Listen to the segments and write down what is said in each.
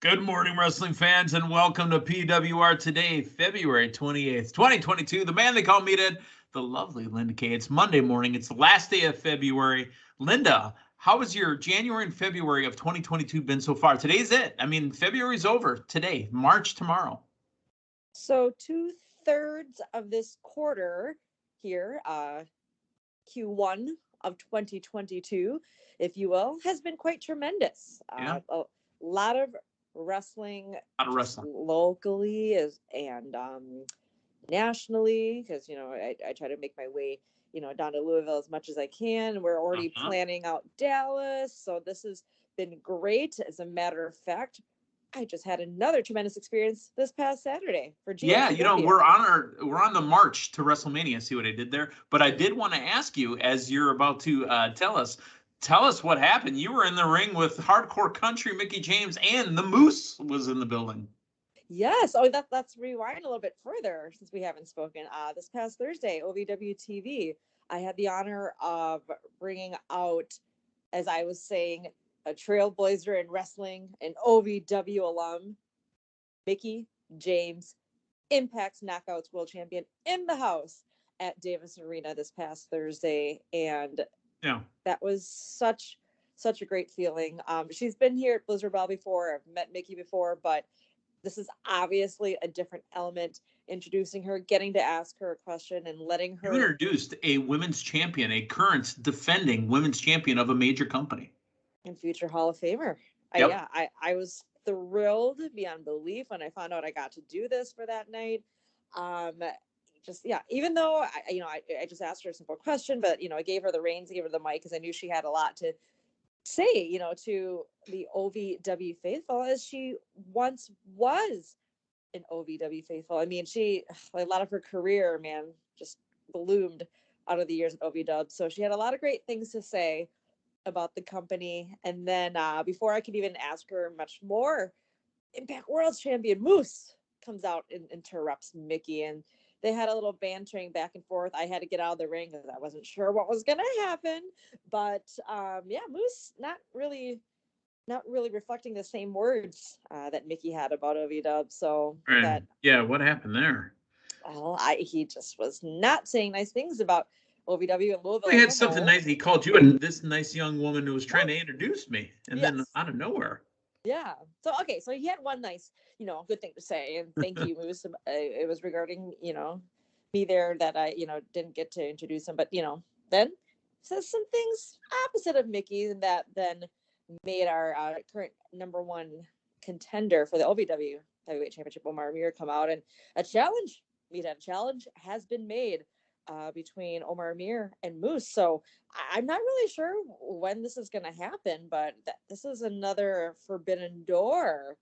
Good morning, wrestling fans, and welcome to PWR today, February 28th, 2022. The man they call Meathead, the lovely Linda Kay. It's Monday morning. It's the last day of February. Linda, how has your January and February of 2022 been so far? Today's it. I mean, February's over today, March tomorrow. So 2/3 of this quarter here, Q1 of 2022, if you will, has been quite tremendous. Yeah. A lot of wrestling, Out of just wrestling. locally and nationally, because I try to make my way down to Louisville as much as I can. We're already planning out Dallas, so this has been great. As a matter of fact, I just had another tremendous experience this past Saturday for GLCW. Yeah, we're on the march to WrestleMania. See what I did there? But I did want to ask you, as you're about to tell us what happened. You were in the ring with Hardcore Country Mickie James, and the Moose was in the building. Yes. Oh, let's rewind a little bit further since we haven't spoken. This past Thursday, OVW TV, I had the honor of bringing out, as I was saying, a trailblazer in wrestling, an OVW alum, Mickie James, Impact's Knockouts World Champion, in the house at Davis Arena this past Thursday, and that was such a great feeling. She's been here at Blizzard Ball before. I've met Mickie before, but this is obviously a different element. Introducing her, getting to ask her a question, and letting her. You introduced a women's champion, a current defending women's champion of a major company, and future Hall of Famer. Yep. I was thrilled beyond belief when I found out I got to do this for that night. Even though I just asked her a simple question, but I gave her the reins, gave her the mic, because I knew she had a lot to say, to the OVW faithful, as she once was an OVW faithful. I mean, a lot of her career, man, just bloomed out of the years at OVW. So she had a lot of great things to say about the company. And then before I could even ask her much more, Impact World Champion Moose comes out and interrupts Mickie, and they had a little bantering back and forth. I had to get out of the ring because I wasn't sure what was going to happen. But Moose not really reflecting the same words that Mickie had about OVW. So what happened there? Well, he just was not saying nice things about OVW and Louisville. He had something nice. He called you this nice young woman who was trying to introduce me, and then out of nowhere. Yeah. So he had one nice, good thing to say, and thank you, Moose. It was regarding, me there that I, didn't get to introduce him, but then says some things opposite of Mickie, and that then made our current number one contender for the OVW Heavyweight Championship, Omar Amir, come out, and a challenge. A challenge has been made between Omar Amir and Moose. So I'm not really sure when this is going to happen, but this is another forbidden door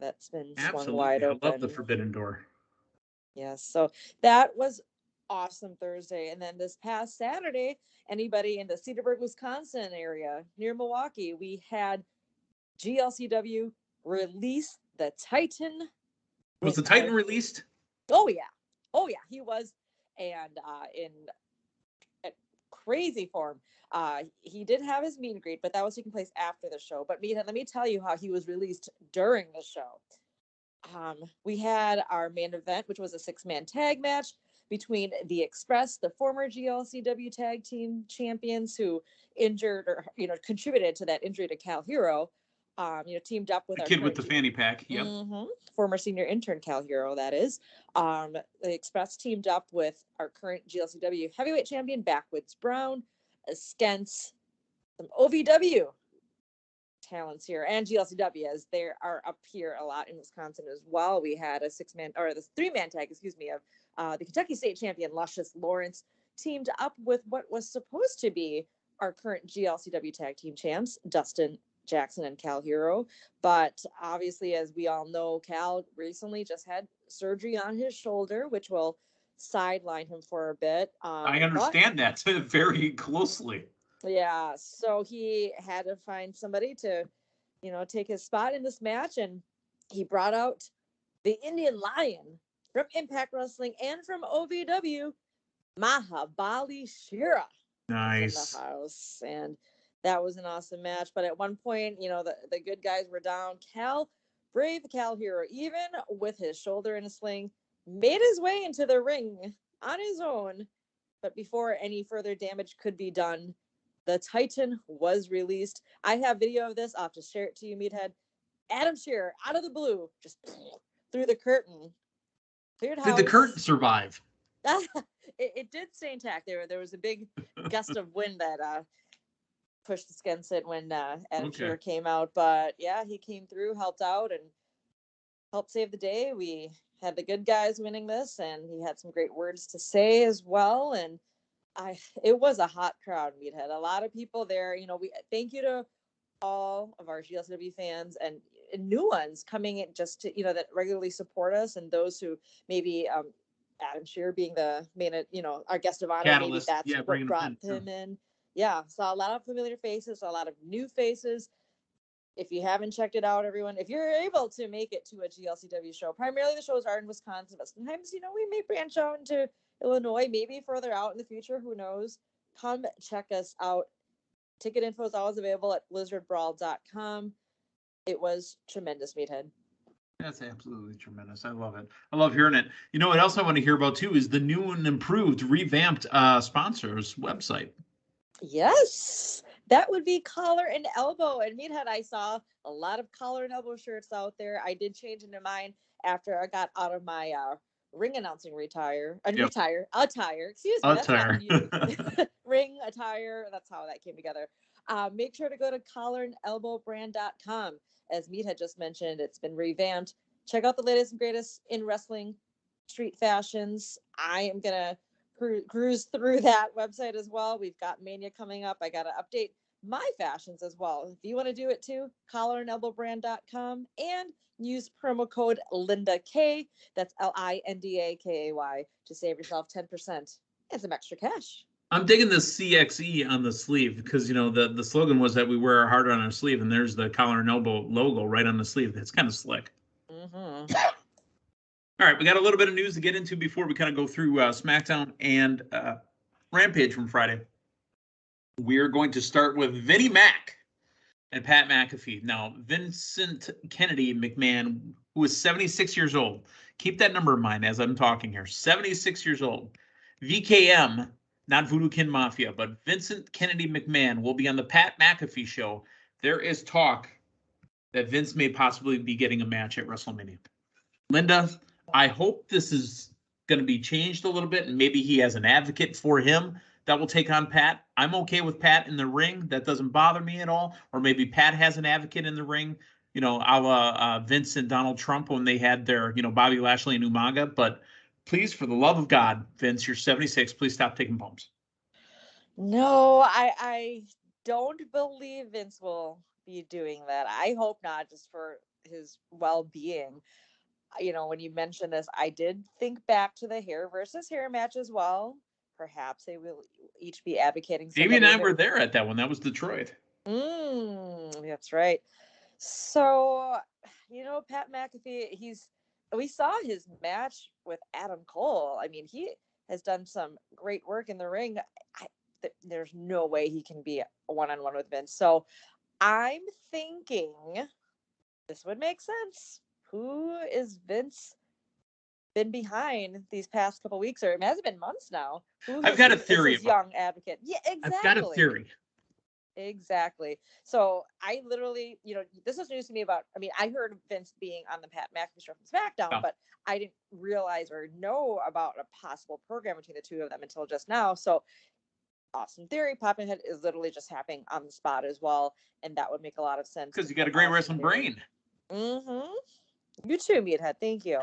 that's been swung wide open. I love the forbidden door. Yes. So that was awesome Thursday. And then this past Saturday, anybody in the Cedarburg, Wisconsin area near Milwaukee, we had GLCW release the Titan. Was the Titan released? Oh yeah, he was. And in crazy form, he did have his meet and greet, but that was taking place after the show. But let me tell you how he was released during the show. We had our main event, which was a 6-man tag match between the Express, the former GLCW tag team champions who injured or contributed to that injury to Cal Hero. Teamed up with the our kid with the fanny pack. Yep. Former senior intern Cal Hero, that is. The Express teamed up with our current GLCW heavyweight champion, Backwoods Brown, against some OVW talents here, and GLCW, as they are up here a lot in Wisconsin as well. We had a 3-man tag, of the Kentucky State champion, Luscious Lawrence, teamed up with what was supposed to be our current GLCW tag team champs, Dustin Jackson and Cal Hero. But obviously, as we all know, Cal recently just had surgery on his shoulder, which will sideline him for a bit. I understand that very closely. Yeah, so he had to find somebody to, take his spot in this match, and he brought out the Indian Lion from Impact Wrestling and from OVW, Mahabali Shera. Nice. In the house, and that was an awesome match. But at one point, the good guys were down. Cal brave Cal hero, even with his shoulder in a sling, made his way into the ring on his own. But before any further damage could be done, the Titan was released. I have video of this. I'll have to share it to you, Meathead. Adam Shearer, out of the blue, just through the curtain. Cleared house. Did the curtain survive? It did stay intact. There was a big gust of wind that pushed against it when Adam Shearer came out. But yeah, he came through, helped out, and helped save the day. We had the good guys winning this, and he had some great words to say as well. And it was a hot crowd. We had a lot of people there. You know, we thank you to all of our GLCW fans and new ones coming in just to, you know, that regularly support us, and those who maybe Adam Shearer being the main, you know, our guest of honor, Catalyst. maybe that's what brought him in. Yeah, saw a lot of familiar faces, saw a lot of new faces. If you haven't checked it out, everyone, if you're able to make it to a GLCW show, primarily the shows are in Wisconsin, but sometimes, you know, we may branch out into Illinois, maybe further out in the future, who knows. Come check us out. Ticket info is always available at blizzardbrawl.com. It was tremendous, Meathead. That's absolutely tremendous. I love it. I love hearing it. You know what else I want to hear about too is the new and improved, revamped sponsors website. Yes, that would be Collar and Elbow. And Meathead, I saw a lot of Collar and Elbow shirts out there. I did change into mine after I got out of my ring announcing attire. Excuse me. Attire. Ring attire. That's how that came together. Make sure to go to collarandelbowbrand.com. As Meathead just mentioned, it's been revamped. Check out the latest and greatest in wrestling street fashions. I am going to cruise through that website as well. We've got Mania coming up. I got to update my fashions as well. If you want to do it too, collarandelbowbrand.com, and use promo code LindaK. That's LINDAKAY to save yourself 10% and some extra cash. I'm digging the CXE on the sleeve because, you know, the slogan was that we wear our heart on our sleeve, and there's the Collar and Elbow logo right on the sleeve. That's kind of slick. Mm-hmm. All right, we got a little bit of news to get into before we kind of go through Smackdown and Rampage from Friday. We're going to start with Vinnie Mack and Pat McAfee. Now, Vincent Kennedy McMahon, who is 76 years old. Keep that number in mind as I'm talking here. 76 years old. VKM, not Voodoo Kin Mafia, but Vincent Kennedy McMahon will be on the Pat McAfee show. There is talk that Vince may possibly be getting a match at WrestleMania. Linda, I hope this is going to be changed a little bit, and maybe he has an advocate for him that will take on Pat. I'm okay with Pat in the ring. That doesn't bother me at all. Or maybe Pat has an advocate in the ring, you know, a la Vince and Donald Trump when they had their, you know, Bobby Lashley and Umaga. But please, for the love of God, Vince, you're 76. Please stop taking bumps. No, I don't believe Vince will be doing that. I hope not, just for his well-being. You know, when you mentioned this, I did think back to the hair versus hair match as well. Perhaps they will each be advocating. Davey and I were there at that one. That was Detroit. That's right. So, you know, Pat McAfee, we saw his match with Adam Cole. I mean, he has done some great work in the ring. There's no way he can be a one-on-one with Vince. So I'm thinking this would make sense. Who is Vince been behind these past couple weeks, or it hasn't been months now? I've got a theory. Young advocate. Yeah, exactly. I've got a theory. Exactly. So I literally, you know, this is news to me about, I mean, I heard Vince being on the Pat McAfee show from SmackDown, but I didn't realize or know about a possible program between the two of them until just now. So awesome theory. Popping Head is literally just happening on the spot as well. And that would make a lot of sense. Because you got a great wrestling brain. Mm-hmm. You too, Meathead. Thank you.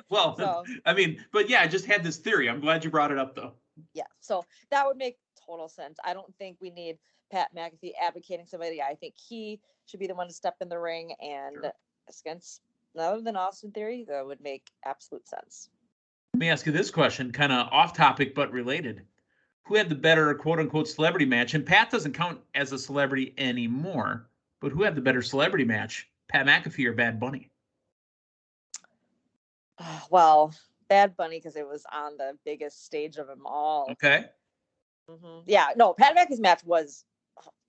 Well, so, I mean, but yeah, I just had this theory. I'm glad you brought it up, though. Yeah, so that would make total sense. I don't think we need Pat McAfee advocating somebody. I think he should be the one to step in the ring, and against other than Austin Theory, that would make absolute sense. Let me ask you this question, kind of off topic but related. Who had the better quote-unquote celebrity match? And Pat doesn't count as a celebrity anymore, but who had the better celebrity match? Pat McAfee or Bad Bunny? Well, Bad Bunny, because it was on the biggest stage of them all. Okay. Mm-hmm. Yeah, no, Pat McAfee's match was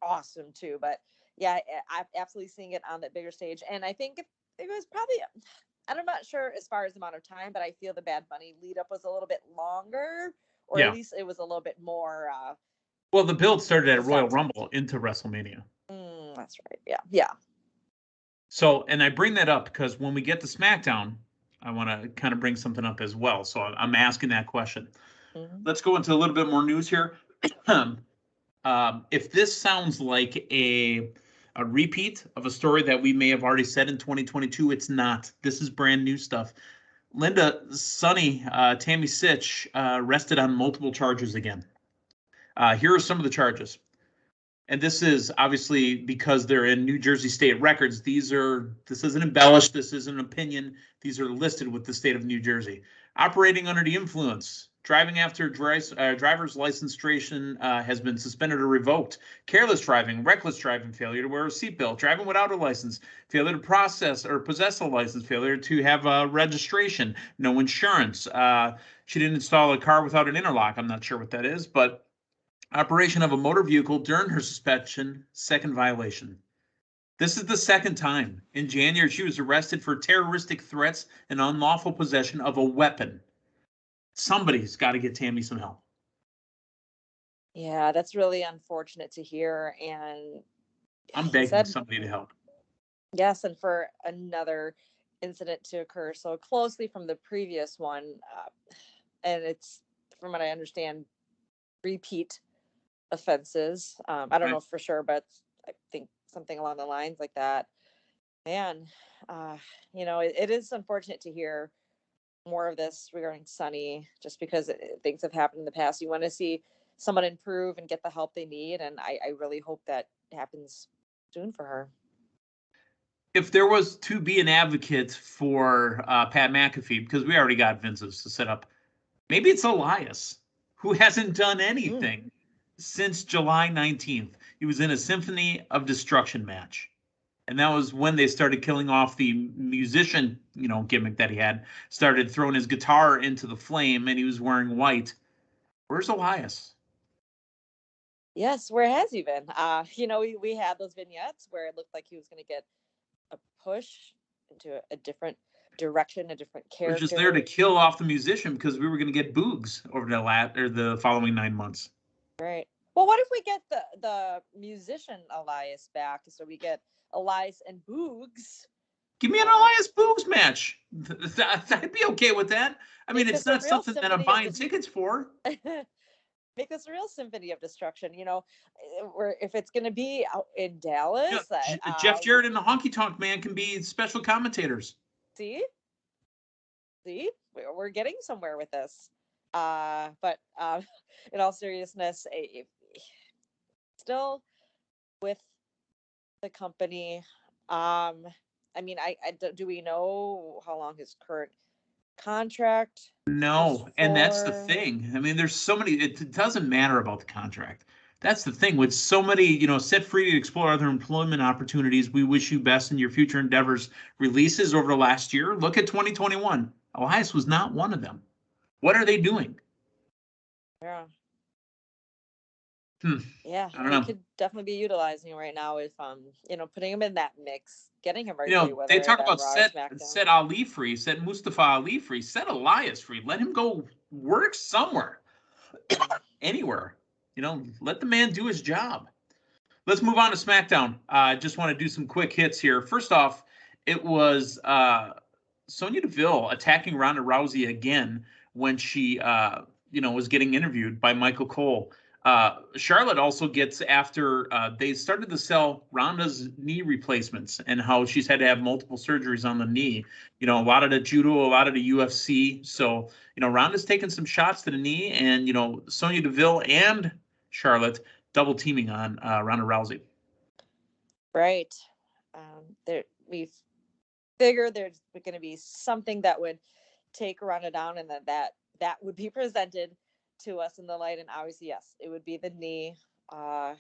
awesome too, but yeah, I'm absolutely seeing it on that bigger stage. And I think it was probably, and I'm not sure as far as amount of time, but I feel the Bad Bunny lead up was a little bit longer, or Yeah. at least it was a little bit more. Well, the build started at Royal effective. Rumble into WrestleMania. That's right. Yeah. Yeah. So, and I bring that up because when we get to SmackDown, I want to kind of bring something up as well. So I'm asking that question. Mhm. Let's go into a little bit more news here. If this sounds like a repeat of a story that we may have already said in 2022, it's not. This is brand new stuff. Linda, Sonny, Tammy Sitch arrested on multiple charges again. Here are some of the charges. And this is obviously because they're in New Jersey state records. This isn't embellished. This isn't an opinion. These are listed with the state of New Jersey. Operating under the influence, driving after driver's registration has been suspended or revoked. Careless driving, reckless driving, failure to wear a seatbelt, driving without a license, failure to process or possess a license, failure to have a registration, no insurance. She didn't install a car without an interlock. I'm not sure what that is, but operation of a motor vehicle during her suspension, second violation. This is the second time. In January, she was arrested for terroristic threats and unlawful possession of a weapon. Somebody's got to get Tammy some help. Yeah, that's really unfortunate to hear. And I'm he begging said, somebody to help. yes, and for another incident to occur so closely from the previous one, and it's, from what I understand, repeat offenses. I don't Right. know for sure, but I think something along the lines like that. Man, it is unfortunate to hear more of this regarding Sunny, just because things have happened in the past. You want to see someone improve and get the help they need, and I really hope that happens soon for her. If there was to be an advocate for Pat McAfee, because we already got Vince's to set up, maybe it's Elias, who hasn't done anything since July 19th. He was in a Symphony of Destruction match. And that was when they started killing off the musician, gimmick that he had. Started throwing his guitar into the flame, and he was wearing white. Where's Elias? Yes, where has he been? We had those vignettes where it looked like he was going to get a push into a different direction, a different He was character. just there to kill off the musician because we were going to get Boogs over the following 9 months. Right. Well, what if we get the musician Elias back? So we get Elias and Boogs. Give me an Elias Boogs match. I'd be okay with that. I mean, it's not something that I'm buying tickets for. Make this a real Symphony of Destruction. Where if it's going to be out in Dallas, Jeff Jarrett and the Honky Tonk Man can be special commentators. See, we're getting somewhere with this. But in all seriousness, still with the company. I mean, do we know how long his current contract? No, and that's the thing. I mean, there's so many. It doesn't matter about the contract. That's the thing. With so many, set free to explore other employment opportunities. We wish you best in your future endeavors. Releases over the last year. Look at 2021. Elias was not one of them. What are they doing? Yeah. Yeah, I don't know. He could definitely be utilizing right now if putting him in that mix, getting him ready. They talk about set Ali free, set Mustafa Ali free, set Elias free. Let him go work somewhere, anywhere. Let the man do his job. Let's move on to SmackDown. I just want to do some quick hits here. First off, it was Sonya Deville attacking Ronda Rousey again when she, was getting interviewed by Michael Cole. Charlotte also gets after they started to sell Ronda's knee replacements and how she's had to have multiple surgeries on the knee. A lot of the judo, a lot of the UFC. So, Ronda's taking some shots to the knee, and, Sonya Deville and Charlotte double teaming on Ronda Rousey. Right. We figured there's going to be something that would take Ronda down, and that would be presented to us in the light. And obviously, yes, it would be the knee. The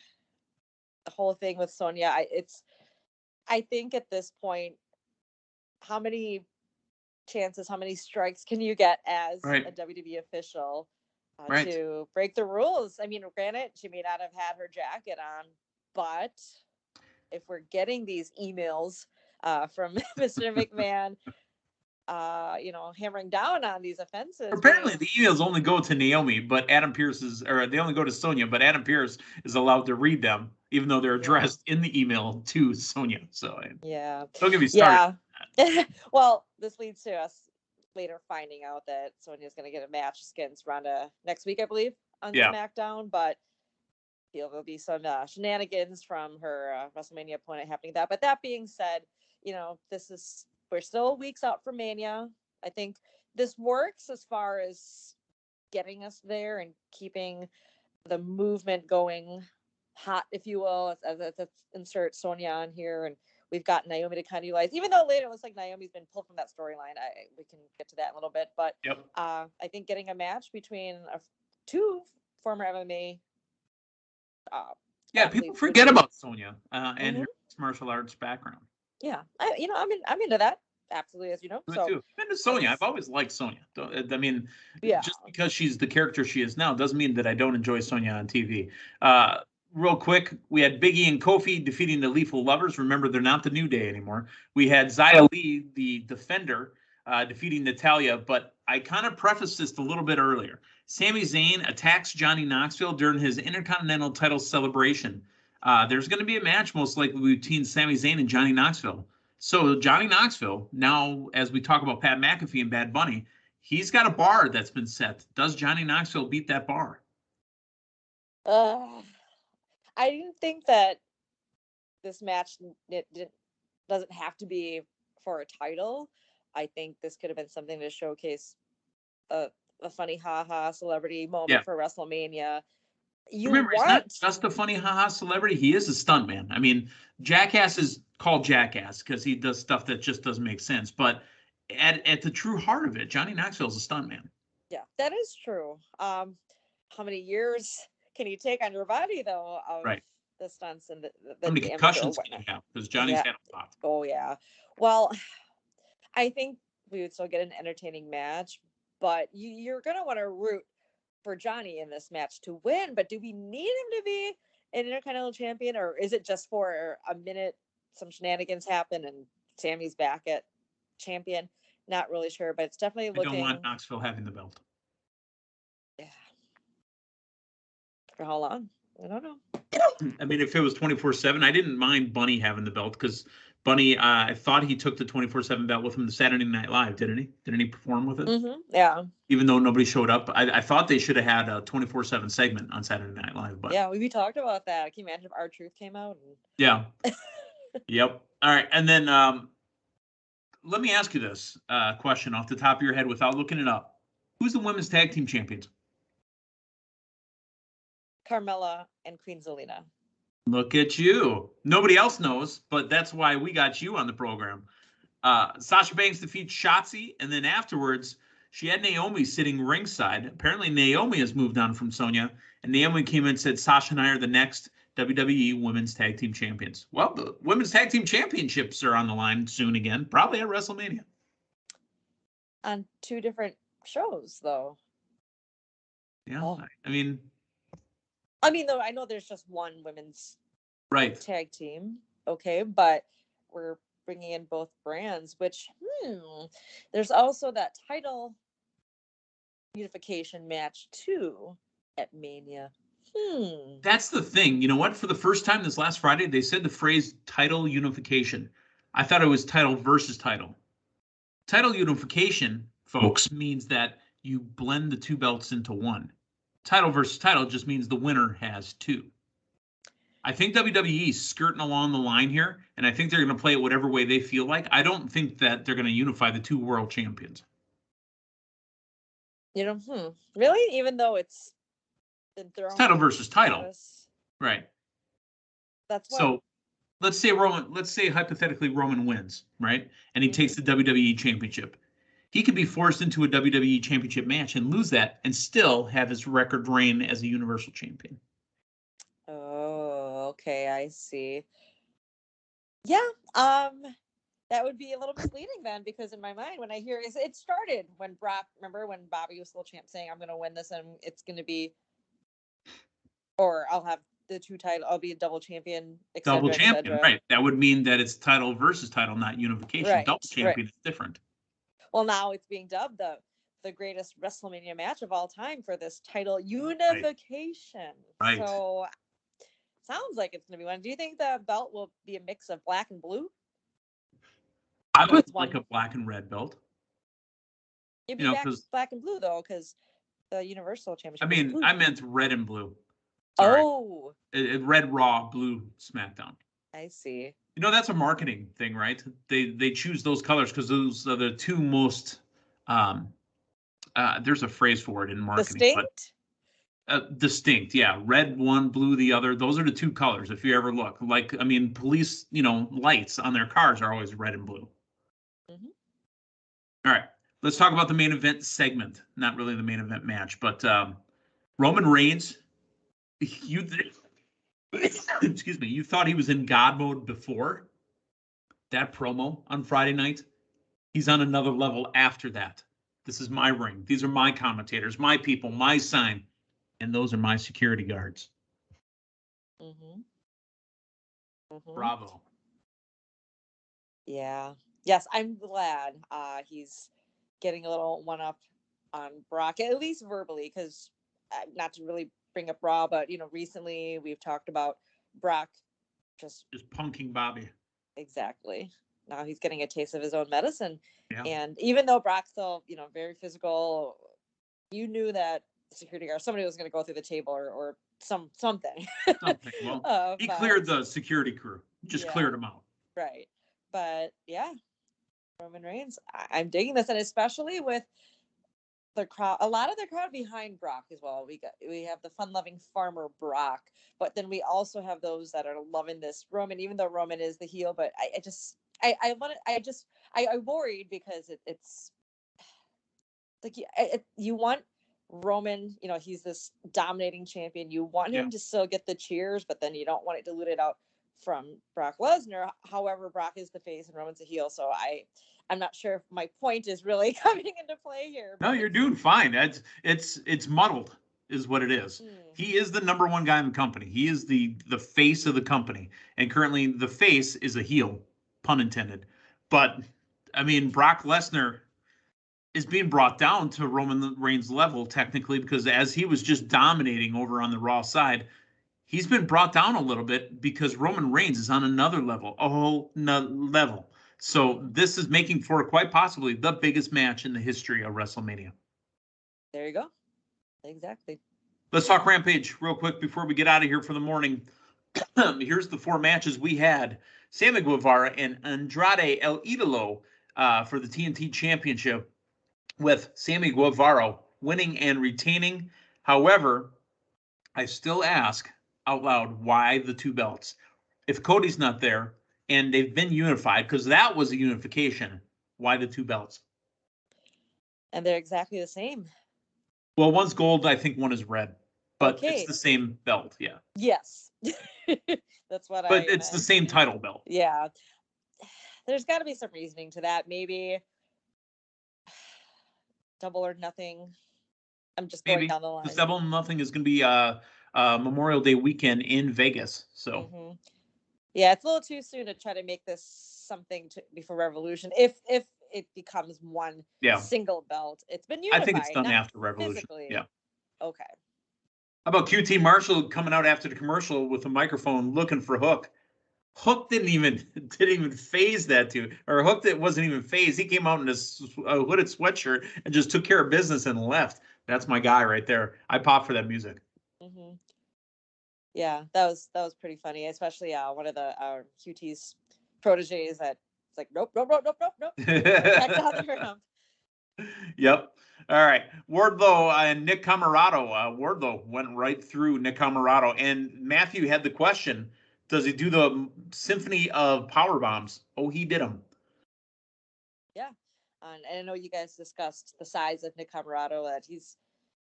whole thing with Sonya, I think at this point, how many chances, how many strikes can you get as a WWE official to break the rules? I mean, granted, she may not have had her jacket on, but if we're getting these emails from Mr. McMahon, hammering down on these offenses. Apparently, the emails only go to Naomi, but they only go to Sonia, but Adam Pearce is allowed to read them, even though they're addressed in the email to Sonia. So, don't get me started. Yeah. Well, this leads to us later finding out that Sonia's going to get a match against Ronda next week, I believe, on Smackdown, but there'll be some shenanigans from her WrestleMania opponent happening that. But that being said, we're still weeks out from Mania. I think this works as far as getting us there and keeping the movement going hot, if you will, as insert Sonia on here. And we've got Naomi to kind of utilize, even though later it looks like Naomi's been pulled from that storyline. We can get to that in a little bit. But I think getting a match between two former MMA. People forget about Sonia and her martial arts background. Yeah, I'm into that. Absolutely, as you know. So, too. I'm into Sonia. I've always liked Sonia. I mean, just because she's the character she is now doesn't mean that I don't enjoy Sonia on TV. Real quick, we had Big E and Kofi defeating the Lethal Lovers. Remember, they're not the New Day anymore. We had Xia Li, the Defender, defeating Natalya. But I kind of prefaced this a little bit earlier. Sami Zayn attacks Johnny Knoxville during his Intercontinental title celebration. There's going to be a match most likely between Sami Zayn and Johnny Knoxville. So Johnny Knoxville, now as we talk about Pat McAfee and Bad Bunny, he's got a bar that's been set. Does Johnny Knoxville beat that bar? I didn't think that this match doesn't have to be for a title. I think this could have been something to showcase a funny ha-ha celebrity moment for WrestleMania. Remember, he's not just a funny ha-ha celebrity. He is a stuntman. I mean, Jackass is called Jackass because he does stuff that just doesn't make sense. But at the true heart of it, Johnny Knoxville is a stuntman. Yeah, that is true. How many years can you take on your body, though, of the stunts and the how many concussions can you have? Because Johnny's had a lot. Oh, yeah. Well, I think we would still get an entertaining match, but you're going to want to root for Johnny in this match to win. But do we need him to be an Intercontinental Champion, or is it just for a minute, some shenanigans happen, and Sami's back at champion? Not really sure, but it's definitely looking. I don't want Knoxville having the belt. Yeah. For how long? I don't know. I mean, if it was 24/7, I didn't mind Bunny having the belt because Bunny, I thought he took the 24/7 belt with him to Saturday Night Live, didn't he? Didn't he perform with it? Mm-hmm. Yeah. Even though nobody showed up, I thought they should have had a 24/7 segment on Saturday Night Live. But yeah, we talked about that. Can you imagine if R-Truth came out? Yeah. Yep. All right, and then let me ask you this question off the top of your head without looking it up. Who's the women's tag team champions? Carmella and Queen Zelina. Look at you. Nobody else knows, but that's why we got you on the program. Sasha Banks defeats Shotzi, and then afterwards, she had Naomi sitting ringside. Apparently, Naomi has moved on from Sonia, and Naomi came in and said, Sasha and I are the next WWE Women's Tag Team Champions. Well, the Women's Tag Team Championships are on the line soon again, probably at WrestleMania. On two different shows, though. Yeah, I mean, though I know there's just one women's tag team, okay, but we're bringing in both brands, which there's also that title unification match too at Mania. That's the thing. You know what? For the first time this last Friday, they said the phrase title unification. I thought it was title versus title. Title unification, folks, means that you blend the two belts into one. Title versus title just means the winner has two. I think WWE's skirting along the line here, and I think they're going to play it whatever way they feel like. I don't think that they're going to unify the two world champions. Really? Even though it's been thrown. It's title versus title. Right. That's why. So let's say hypothetically Roman wins, right? And he takes the WWE championship. He could be forced into a WWE championship match and lose that and still have his record reign as a universal champion. Oh, okay, I see. Yeah, that would be a little misleading then, because in my mind, when I hear it started when Brock, remember when Bobby was still champ saying, I'm going to win this and it's going to be, or I'll have the two title. I'll be a double champion, et Double cetera, et champion, cetera. right? That would mean that it's title versus title, not unification. Right, Double champion right. is different. Well, now it's being dubbed the greatest WrestleMania match of all time for this title unification. Right. So sounds like it's going to be one. Do you think the belt will be a mix of black and blue? I would like a black and red belt. It'd be black and blue though, because the Universal Championship. I mean, I meant red and blue. Sorry. Oh, red Raw, blue SmackDown. I see. You know, that's a marketing thing, right? They choose those colors because those are the two most. There's a phrase for it in marketing. Distinct. Distinct, yeah. Red one, blue the other. Those are the two colors. If you ever look, like, I mean, police, lights on their cars are always red and blue. Mm-hmm. All right, let's talk about the main event segment. Not really the main event match, but Roman Reigns. Excuse me. You thought he was in God mode before that promo on Friday night? He's on another level after that. This is my ring. These are my commentators, my people, my sign, and those are my security guards. Mm-hmm. Mm-hmm. Bravo. Yeah. Yes, I'm glad he's getting a little one-up on Brock, at least verbally, because not to really bring up Raw, but, recently we've talked about Brock just punking Bobby. Exactly. Now he's getting a taste of his own medicine. Yeah. And even though Brock's still, very physical, you knew that the security guard, somebody was going to go through the table or something. Well, he cleared the security crew. Just cleared them out. Right. But yeah, Roman Reigns, I'm digging this. And especially with the crowd, a lot of the crowd behind Brock as well. We have the fun-loving farmer Brock, but then we also have those that are loving this Roman, even though Roman is the heel. But I worried because it's like you want Roman, he's this dominating champion. You want him to still get the cheers, but then you don't want it diluted out from Brock Lesnar. However, Brock is the face and Roman's a heel, so I'm not sure if my point is really coming into play here. No, you're doing fine. It's muddled, is what it is. He is the number one guy in the company. He is the face of the company, and currently the face is a heel, pun intended. But I mean, Brock Lesnar is being brought down to Roman Reigns' level technically, because as he was just dominating over on the Raw side, he's been brought down a little bit because Roman Reigns is on another level, a whole nother level. So this is making for quite possibly the biggest match in the history of WrestleMania. There you go. Exactly. Let's talk Rampage real quick before we get out of here for the morning. Here's the four matches we had. Sammy Guevara and Andrade El Idolo for the TNT Championship, with Sammy Guevara winning and retaining. However, I still ask out loud, why the two belts? If Cody's not there and they've been unified, because that was a unification, why the two belts? And they're exactly the same. Well, one's gold, I think one is red, but it's the same belt. Yeah. Yes. That's what But it's the same title belt. Yeah. There's got to be some reasoning to that. Maybe double or nothing. I'm just going down the line. This double or nothing is going to be Memorial Day weekend in Vegas. So, yeah, it's a little too soon to try to make this something before Revolution. If it becomes one single belt, it's been unified. I think it's done after Revolution. Physically. Yeah. Okay. How about QT Marshall coming out after the commercial with a microphone looking for Hook? Hook didn't even phase that dude, or Hook that wasn't even phased. He came out in a hooded sweatshirt and just took care of business and left. That's my guy right there. I pop for that music. Mm-hmm. Yeah, that was pretty funny, especially one of the QT's proteges that it's like nope. Back down the ramp. Yep. All right. Wardlow and Nick Camarado. Wardlow went right through Nick Camarado, and Matthew had the question: does he do the symphony of power bombs? Oh, he did them. Yeah, and I know you guys discussed the size of Nick Camarado. That he's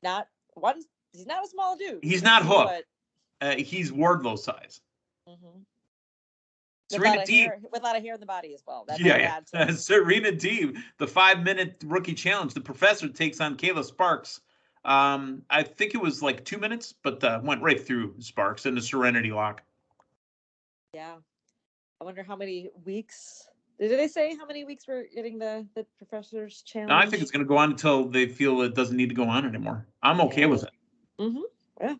not a small dude. He's not Hook. He's Wardlow size. Mm-hmm. Serena Deeb with a lot of hair in the body as well. That's Serena Deeb, the 5-minute rookie challenge. The professor takes on Kayla Sparks. I think it was like 2 minutes, but went right through Sparks in the Serenity Lock. Yeah. I wonder how many weeks. Did they say how many weeks we're getting the Professor's Challenge? No, I think it's going to go on until they feel it doesn't need to go on anymore. I'm okay with it. Mm-hmm. Yeah.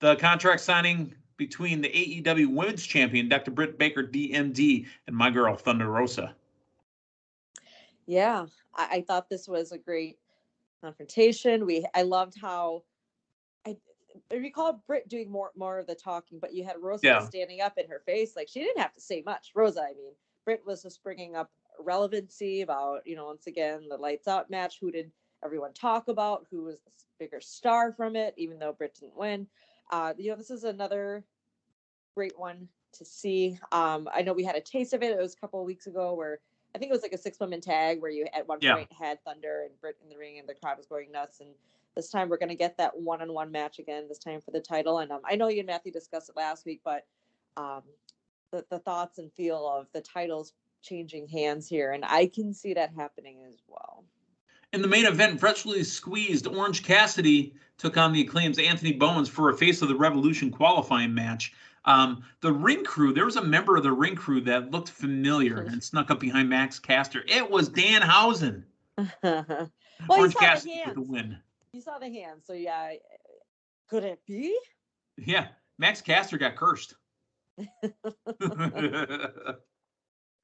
The contract signing between the AEW Women's Champion, Dr. Britt Baker, DMD, and my girl, Thunder Rosa. Yeah. I thought this was a great confrontation. I loved how I recall Britt doing more of the talking, but you had Rosa standing up in her face. Like, she didn't have to say much. Rosa, I mean, Britt was just bringing up relevancy about, once again, the lights out match. Who did everyone talk about? Who was the bigger star from it, even though Britt didn't win? This is another great one to see. I know we had a taste of it. It was a couple of weeks ago where I think it was like a 6-woman tag where you at one point had Thunder and Britt in the ring and the crowd was going nuts. And this time we're going to get that one-on-one match again, this time for the title. And I know you and Matthew discussed it last week, but the thoughts and feel of the titles changing hands here. And I can see that happening as well. In the main event, freshly squeezed Orange Cassidy took on the Acclaim's Anthony Bowens for a Face of the Revolution qualifying match. The ring crew, there was a member of the ring crew that looked familiar and snuck up behind Max Caster. It was Danhausen. Well, Orange Cassidy with the win. You saw the hands, so yeah. Could it be? Yeah, Max Caster got cursed.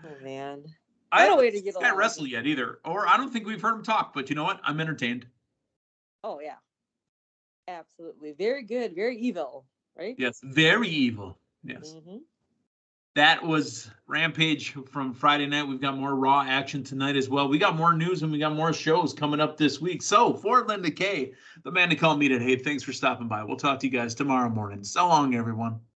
Oh, man. I don't think he's not wrestled yet either. Or I don't think we've heard him talk, but you know what? I'm entertained. Oh, yeah. Absolutely. Very good. Very evil, right? Yes, very evil. Yes. Mm-hmm. That was Rampage from Friday night. We've got more Raw action tonight as well. We got more news and we got more shows coming up this week. So for Linda Kay, the man to call me today, thanks for stopping by. We'll talk to you guys tomorrow morning. So long, everyone.